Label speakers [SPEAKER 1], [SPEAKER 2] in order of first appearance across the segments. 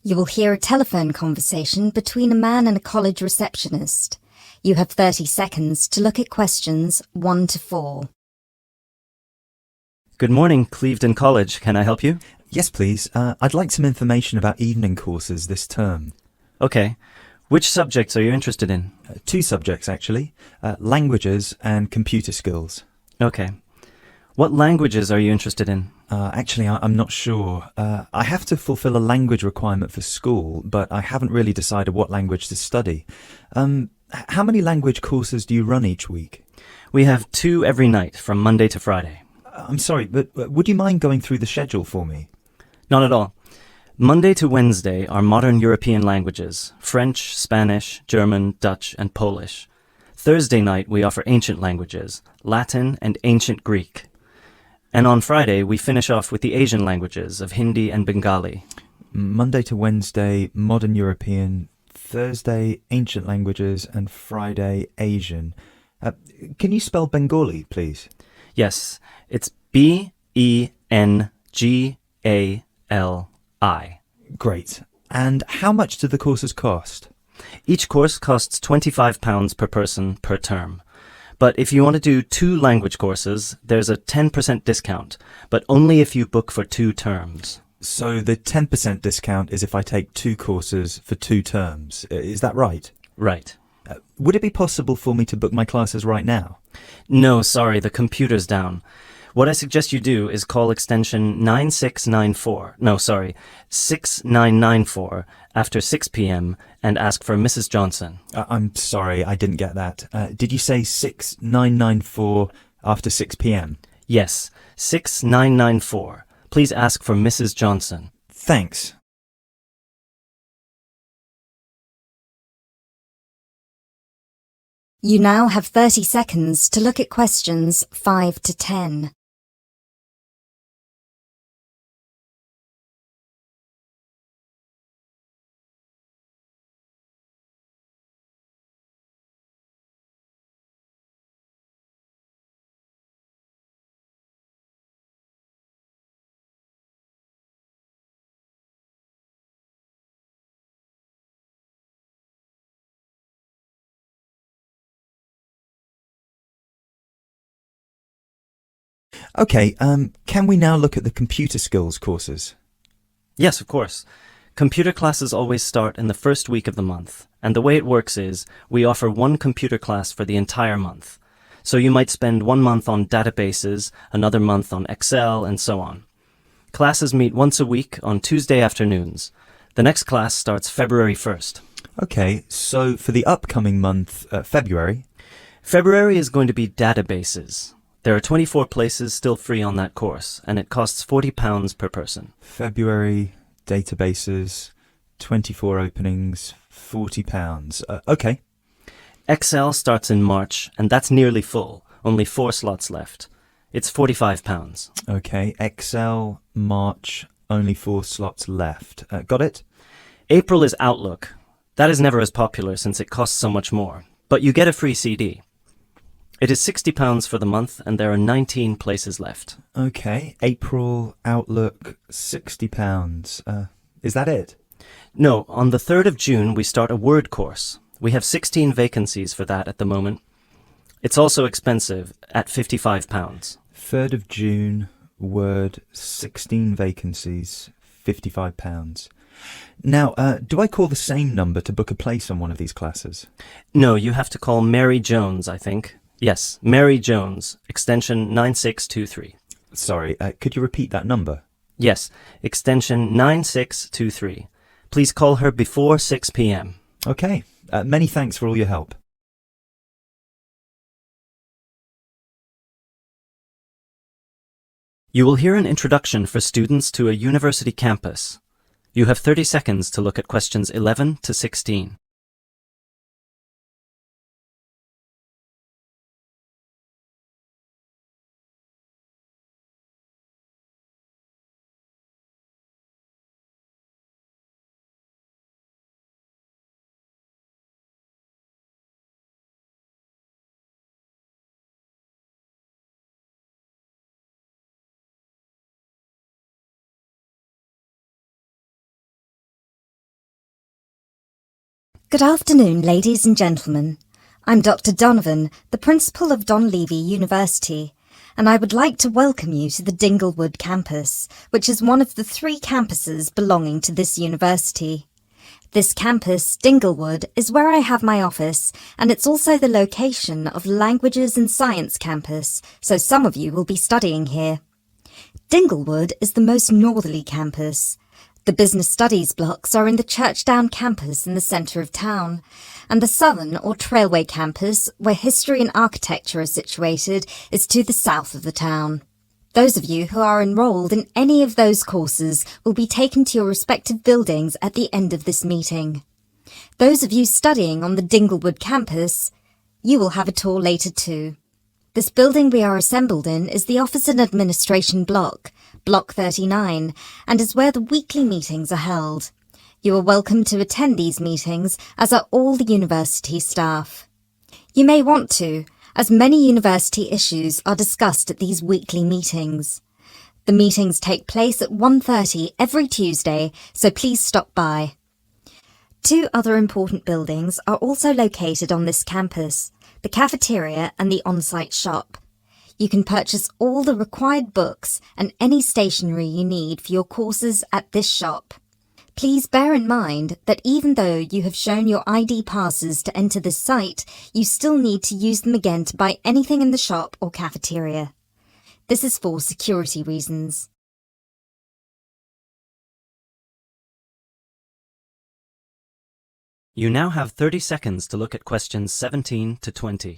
[SPEAKER 1] You will hear a telephone conversation between a man and a college receptionist. You have 30 seconds to look at questions 1 to 4.
[SPEAKER 2] Good morning, Clevedon College. Can I help you?
[SPEAKER 3] Yes, please. I'd like some information about evening courses this term.
[SPEAKER 2] Okay. Which subjects are you interested in?
[SPEAKER 3] 2 subjects, actually. Languages and computer skills.
[SPEAKER 2] Okay. What languages are you interested in?
[SPEAKER 3] Actually, I'm not sure. I have to fulfill a language requirement for school, but I haven't really decided what language to study. How many language courses do you run each week?
[SPEAKER 2] We have 2 every night from Monday to Friday.
[SPEAKER 3] I'm sorry, but would you mind going through the schedule for me?
[SPEAKER 2] Not at all. Monday to Wednesday are modern European languages: French, Spanish, German, Dutch, and Polish. Thursday night we offer ancient languages: Latin and ancient Greek. And on Friday we finish off with the Asian languages of Hindi and Bengali.
[SPEAKER 3] Monday to Wednesday, modern European. Thursday, ancient languages, and Friday, Asian. Can you spell Bengali, please?
[SPEAKER 2] Yes, it's Bengali.
[SPEAKER 3] Great. And how much do the courses cost?
[SPEAKER 2] Each course costs £25 per person per term. But if you want to do 2 language courses, there's a 10% discount, but only if you book for 2 terms.
[SPEAKER 3] So the 10% discount is if I take 2 courses for 2 terms. Is that right?
[SPEAKER 2] Right.
[SPEAKER 3] Would it be possible for me to book my classes right now?
[SPEAKER 2] No, sorry, the computer's down. What I suggest you do is call extension 6994 after 6 p.m. and ask for Mrs. Johnson.
[SPEAKER 3] I'm sorry, I didn't get that. Did you say 6994 after 6 p.m.?
[SPEAKER 2] Yes, 6994. Please ask for Mrs. Johnson.
[SPEAKER 3] Thanks.
[SPEAKER 1] You now have 30 seconds to look at questions 5 to 10.
[SPEAKER 3] Okay, can we now look at the computer skills courses?
[SPEAKER 2] Yes, of course. Computer classes always start in the first week of the month, and the way it works is we offer 1 computer class for the entire month. So you might spend 1 month on databases, another month on Excel, and so on. Classes meet once a week on Tuesday afternoons. The next class starts February 1st.
[SPEAKER 3] Okay, so for the upcoming month, February.
[SPEAKER 2] February is going to be databases. There are 24 places still free on that course, and it costs £40 per person.
[SPEAKER 3] February, databases, 24 openings, £40. Okay.
[SPEAKER 2] Excel starts in March, and that's nearly full, only 4 slots left. It's £45.
[SPEAKER 3] Okay, Excel, March, only 4 slots left. Got it?
[SPEAKER 2] April is Outlook. That is never as popular since it costs so much more, but you get a free CD. It is £60 for the month, and there are 19 places left.
[SPEAKER 3] Okay, April, Outlook, £60. Is that it?
[SPEAKER 2] No, on the 3rd of June we start a Word course. We have 16 vacancies for that at the moment. It's also expensive, at £55.
[SPEAKER 3] 3rd of June, Word, 16 vacancies, £55. Now, do I call the same number to book a place on one of these classes?
[SPEAKER 2] No, you have to call Mary Jones, I think. Yes, Mary Jones, extension 9623.
[SPEAKER 3] Sorry, could you repeat that number?
[SPEAKER 2] Yes, extension 9623. Please call her before 6 p.m.
[SPEAKER 3] Okay, many thanks for all your help.
[SPEAKER 2] You will hear an introduction for students to a university campus. You have 30 seconds to look at questions 11 to 16.
[SPEAKER 1] Good afternoon, ladies and gentlemen. I'm Dr. Donovan, the principal of Donlevy University, and I would like to welcome you to the Dinglewood campus, which is one of the 3 campuses belonging to this university. This campus, Dinglewood, is where I have my office, and it's also the location of Languages and Science campus, so some of you will be studying here. Dinglewood is the most northerly campus. The business studies blocks are in the Churchdown campus in the centre of town, and the southern or Trailway campus, where history and architecture are situated, is to the south of the town. Those of you who are enrolled in any of those courses will be taken to your respective buildings at the end of this meeting. Those of you studying on the Dinglewood campus, you will have a tour later too. This building we are assembled in is the Office and Administration Block, Block 39, and is where the weekly meetings are held. You are welcome to attend these meetings, as are all the university staff. You may want to, as many university issues are discussed at these weekly meetings. The meetings take place at 1:30 every Tuesday, so please stop by. 2 other important buildings are also located on this campus, the cafeteria and the on-site shop. You can purchase all the required books and any stationery you need for your courses at this shop. Please bear in mind that even though you have shown your ID passes to enter this site, you still need to use them again to buy anything in the shop or cafeteria. This is for security reasons.
[SPEAKER 2] You now have 30 seconds to look at questions 17 to 20.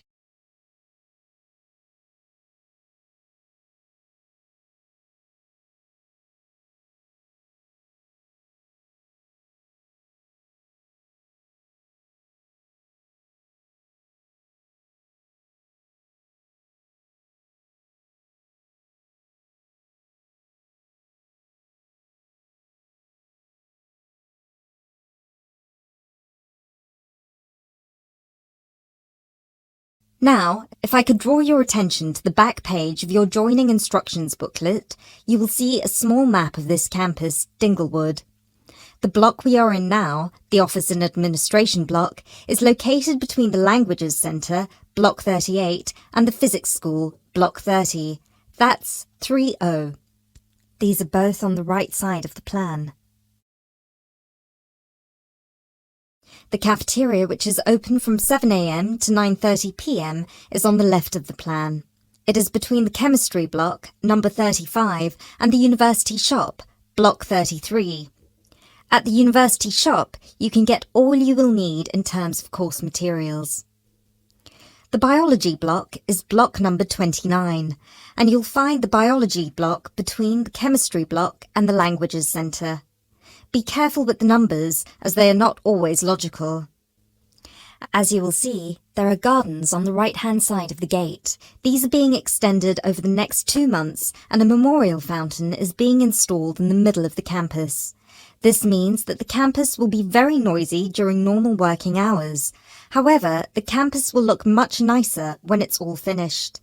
[SPEAKER 1] Now, if I could draw your attention to the back page of your joining instructions booklet, you will see a small map of this campus, Dinglewood. The block we are in now, the Office and Administration block, is located between the Languages Centre, Block 38, and the Physics School, Block 30. That's 30. These are both on the right side of the plan. The cafeteria, which is open from 7 a.m. to 9:30 p.m, is on the left of the plan. It is between the Chemistry block, number 35, and the University shop, block 33. At the University shop, you can get all you will need in terms of course materials. The Biology block is block number 29, and you'll find the Biology block between the Chemistry block and the Languages Centre. Be careful with the numbers, as they are not always logical. As you will see, there are gardens on the right-hand side of the gate. These are being extended over the next 2 months, and a memorial fountain is being installed in the middle of the campus. This means that the campus will be very noisy during normal working hours. However, the campus will look much nicer when it's all finished.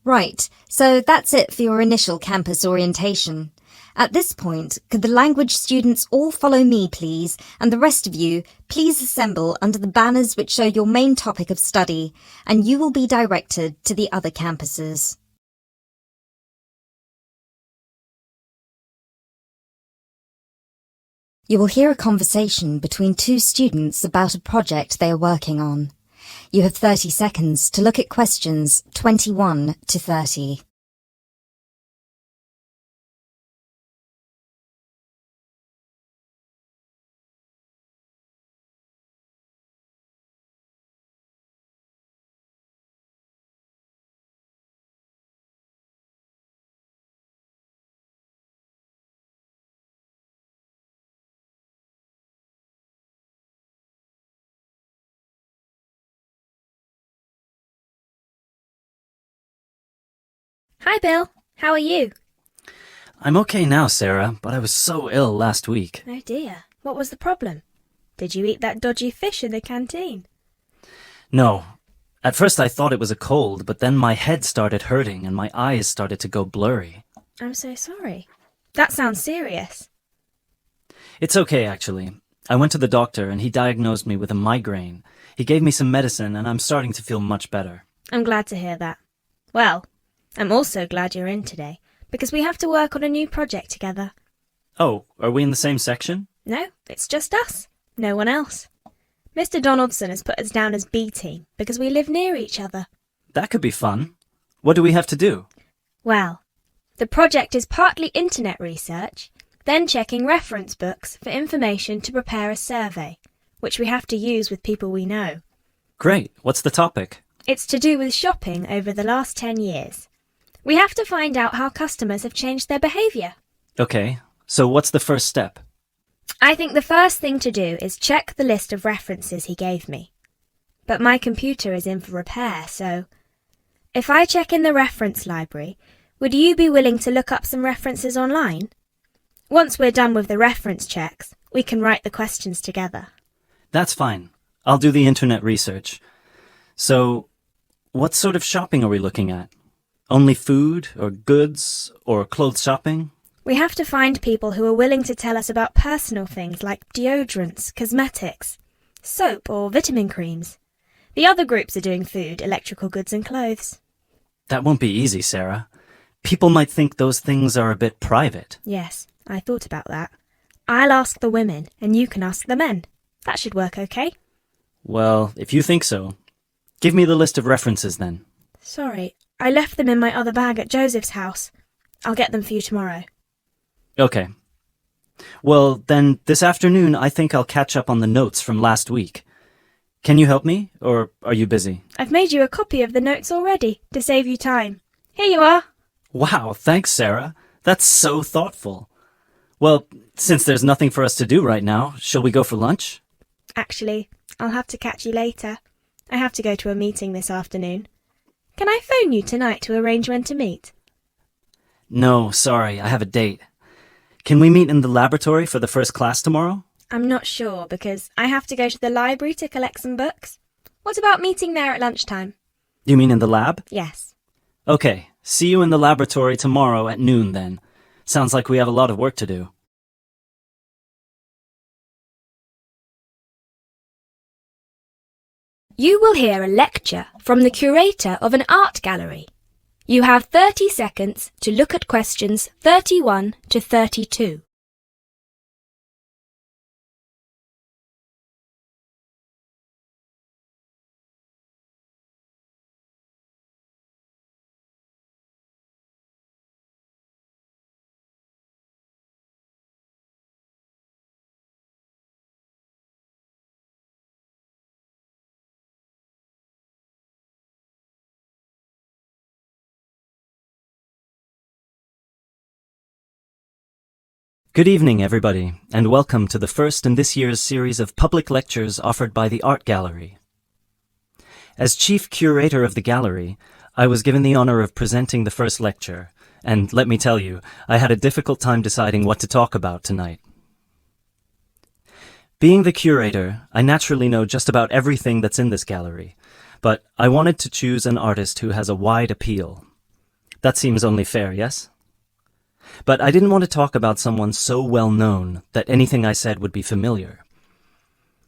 [SPEAKER 1] Right, so that's it for your initial campus orientation. At this point, could the language students all follow me, please, and the rest of you, please assemble under the banners which show your main topic of study, and you will be directed to the other campuses. You will hear a conversation between 2 students about a project they are working on. You have 30 seconds to look at questions 21 to 30.
[SPEAKER 4] Hi Bill, how are you?
[SPEAKER 2] I'm okay now, Sarah, but I was so ill last week.
[SPEAKER 4] Oh dear, what was the problem? Did you eat that dodgy fish in the canteen?
[SPEAKER 2] No. At first I thought it was a cold, but then my head started hurting and my eyes started to go blurry.
[SPEAKER 4] I'm so sorry. That sounds serious.
[SPEAKER 2] It's okay, actually. I went to the doctor and he diagnosed me with a migraine. He gave me some medicine and I'm starting to feel much better.
[SPEAKER 4] I'm glad to hear that. Well, I'm also glad you're in today, because we have to work on a new project together.
[SPEAKER 2] Oh, are we in the same section?
[SPEAKER 4] No, it's just us. No one else. Mr. Donaldson has put us down as B team because we live near each other.
[SPEAKER 2] That could be fun. What do we have to do?
[SPEAKER 4] Well, the project is partly internet research, then checking reference books for information to prepare a survey, which we have to use with people we know.
[SPEAKER 2] Great. What's the topic?
[SPEAKER 4] It's to do with shopping over the last 10 years. We have to find out how customers have changed their behaviour.
[SPEAKER 2] Okay, so what's the first step?
[SPEAKER 4] I think the first thing to do is check the list of references he gave me. But my computer is in for repair, so if I check in the reference library, would you be willing to look up some references online? Once we're done with the reference checks, we can write the questions together.
[SPEAKER 2] That's fine. I'll do the internet research. So, what sort of shopping are we looking at? Only food, or goods, or clothes shopping?
[SPEAKER 4] We have to find people who are willing to tell us about personal things like deodorants, cosmetics, soap or vitamin creams. The other groups are doing food, electrical goods and clothes.
[SPEAKER 2] That won't be easy, Sarah. People might think those things are a bit private.
[SPEAKER 4] Yes, I thought about that. I'll ask the women and you can ask the men. That should work okay.
[SPEAKER 2] Well, if you think so. Give me the list of references then.
[SPEAKER 4] Sorry, I left them in my other bag at Joseph's house. I'll get them for you tomorrow.
[SPEAKER 2] Okay. Well, then this afternoon I think I'll catch up on the notes from last week. Can you help me, or are you busy?
[SPEAKER 4] I've made you a copy of the notes already, to save you time. Here you are.
[SPEAKER 2] Wow, thanks, Sarah. That's so thoughtful. Well, since there's nothing for us to do right now, shall we go for lunch?
[SPEAKER 4] Actually, I'll have to catch you later. I have to go to a meeting this afternoon. Can I phone you tonight to arrange when to meet?
[SPEAKER 2] No, sorry, I have a date. Can we meet in the laboratory for the first class tomorrow?
[SPEAKER 4] I'm not sure because I have to go to the library to collect some books. What about meeting there at lunchtime?
[SPEAKER 2] You mean in the lab?
[SPEAKER 4] Yes.
[SPEAKER 2] Okay, see you in the laboratory tomorrow at noon then. Sounds like we have a lot of work to do.
[SPEAKER 4] You will hear a lecture from the curator of an art gallery. You have 30 seconds to look at questions 31 to 32.
[SPEAKER 2] Good evening, everybody, and welcome to the first in this year's series of public lectures offered by the Art Gallery. As chief curator of the gallery, I was given the honor of presenting the first lecture, and let me tell you, I had a difficult time deciding what to talk about tonight. Being the curator, I naturally know just about everything that's in this gallery, but I wanted to choose an artist who has a wide appeal. That seems only fair, yes? But I didn't want to talk about someone so well known that anything I said would be familiar.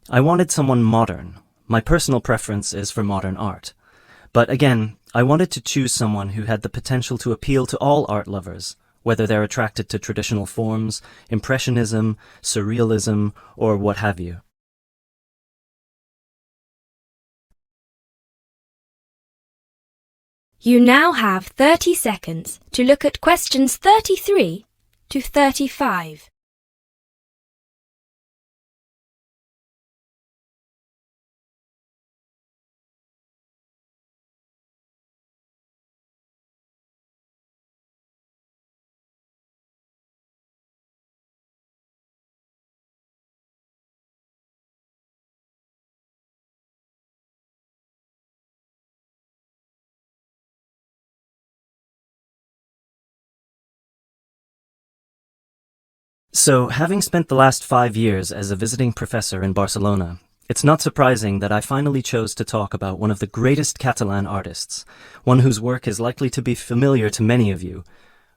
[SPEAKER 2] I wanted someone modern. My personal preference is for modern art. But again, I wanted to choose someone who had the potential to appeal to all art lovers, whether they're attracted to traditional forms, impressionism, surrealism, or what have you.
[SPEAKER 4] You now have 30 seconds to look at questions 33 to 35.
[SPEAKER 2] So, having spent the last 5 years as a visiting professor in Barcelona, it's not surprising that I finally chose to talk about one of the greatest Catalan artists, one whose work is likely to be familiar to many of you,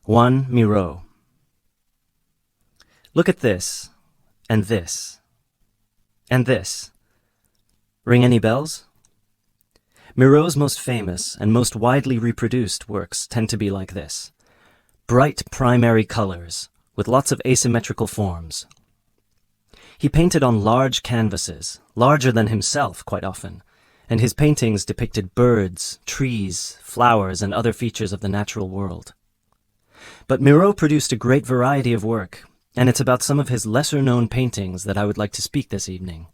[SPEAKER 2] Juan Miró. Look at this, and this, And this. Ring any bells? Miraut's most famous and most widely reproduced works tend to be like this. Bright primary colors, with lots of asymmetrical forms. He painted on large canvases, larger than himself quite often, and his paintings depicted birds, trees, flowers, and other features of the natural world. But Miraut produced a great variety of work, and it's about some of his lesser-known paintings that I would like to speak this evening.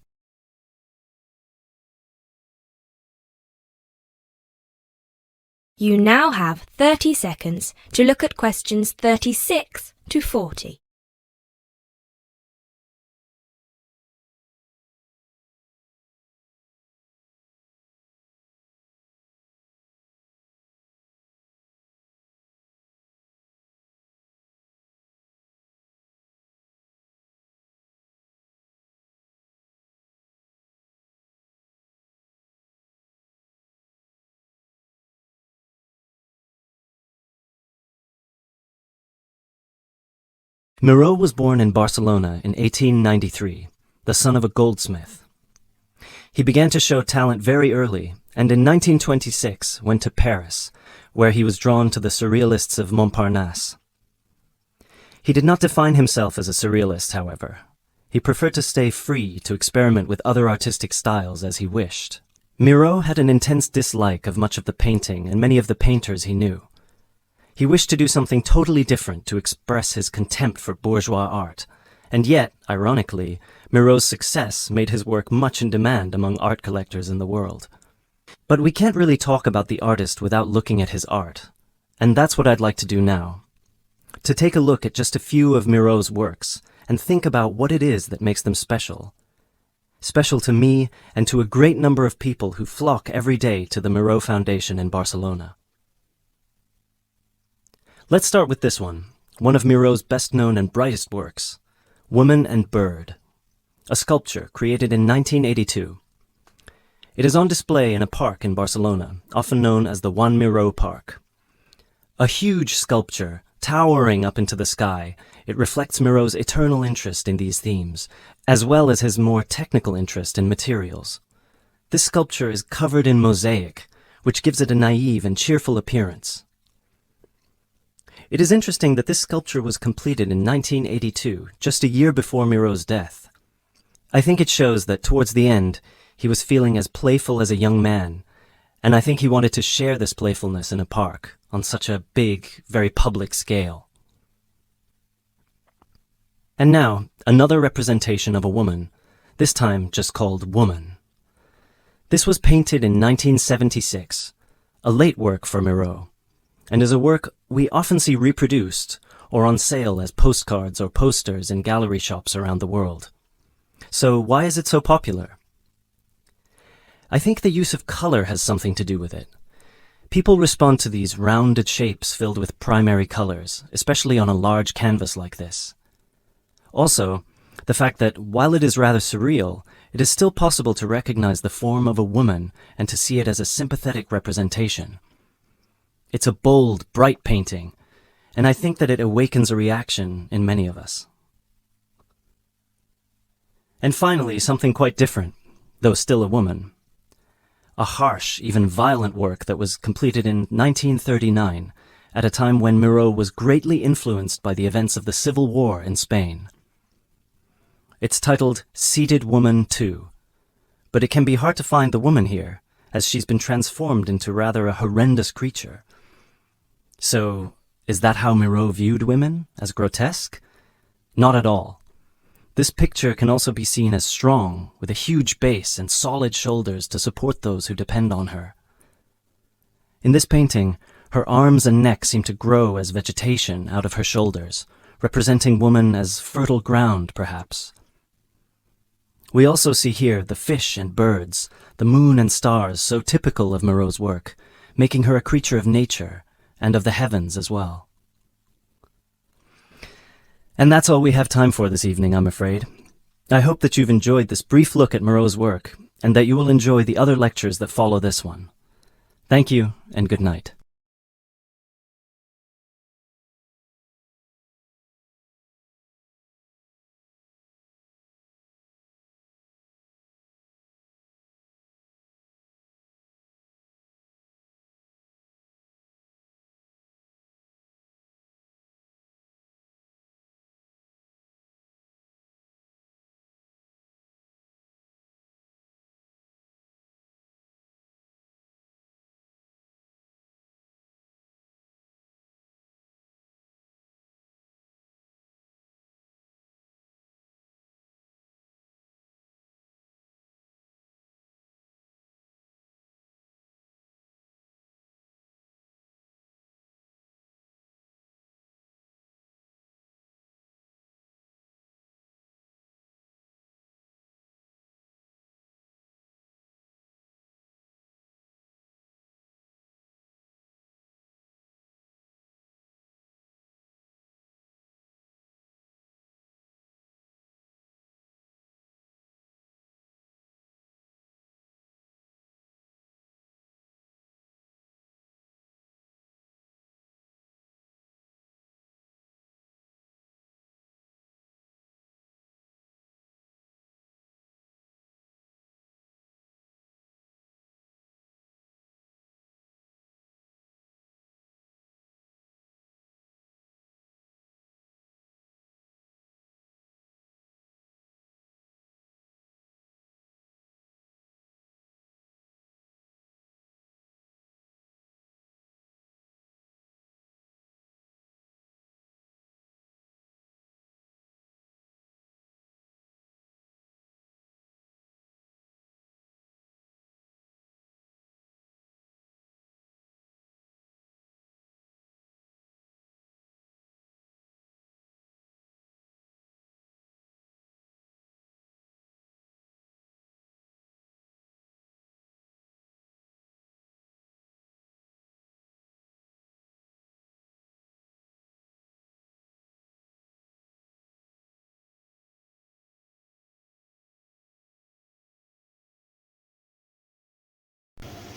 [SPEAKER 4] You now have 30 seconds to look at questions 36 to 40.
[SPEAKER 2] Miraut was born in Barcelona in 1893, the son of a goldsmith. He began to show talent very early, and in 1926 went to Paris, where he was drawn to the surrealists of Montparnasse. He did not define himself as a surrealist, however. He preferred to stay free to experiment with other artistic styles as he wished. Miraut had an intense dislike of much of the painting and many of the painters he knew. He wished to do something totally different to express his contempt for bourgeois art, and yet, ironically, Miraut's success made his work much in demand among art collectors in the world. But we can't really talk about the artist without looking at his art, and that's what I'd like to do now. To take a look at just a few of Miraut's works and think about what it is that makes them special. Special to me and to a great number of people who flock every day to the Miraut Foundation in Barcelona. Let's start with this one of Miraut's best-known and brightest works, Woman and Bird, a sculpture created in 1982. It is on display in a park in Barcelona, often known as the Juan Miró Park. A huge sculpture, towering up into the sky, it reflects Miraut's eternal interest in these themes, as well as his more technical interest in materials. This sculpture is covered in mosaic, which gives it a naive and cheerful appearance. It is interesting that this sculpture was completed in 1982, just a year before Miraut's death. I think it shows that towards the end, he was feeling as playful as a young man, and I think he wanted to share this playfulness in a park on such a big, very public scale. And now, another representation of a woman, this time just called Woman. This was painted in 1976, a late work for Miraut, and is a work we often see reproduced or on sale as postcards or posters in gallery shops around the world. So why is it so popular? I think the use of color has something to do with it. People respond to these rounded shapes filled with primary colors, especially on a large canvas like this. Also, the fact that while it is rather surreal, it is still possible to recognize the form of a woman and to see it as a sympathetic representation. It's a bold, bright painting, and I think that it awakens a reaction in many of us. And finally, something quite different, though still a woman. A harsh, even violent work that was completed in 1939, at a time when Miraut was greatly influenced by the events of the Civil War in Spain. It's titled Seated Woman 2, but it can be hard to find the woman here, as she's been transformed into rather a horrendous creature. So, is that how Miraut viewed women, as grotesque? Not at all. This picture can also be seen as strong, with a huge base and solid shoulders to support those who depend on her. In this painting, her arms and neck seem to grow as vegetation out of her shoulders, representing woman as fertile ground, perhaps. We also see here the fish and birds, the moon and stars so typical of Miraut's work, making her a creature of nature, and of the heavens as well. And that's all we have time for this evening, I'm afraid. I hope that you've enjoyed this brief look at Miraut's work, and that you will enjoy the other lectures that follow this one. Thank you, and good night.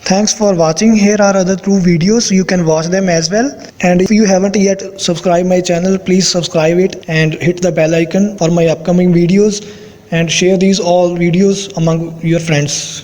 [SPEAKER 5] Thanks for watching. Here are other 2 videos. You can watch them as well. And if you haven't yet subscribed my channel, please subscribe it and hit the bell icon for my upcoming videos, and share these all videos among your friends.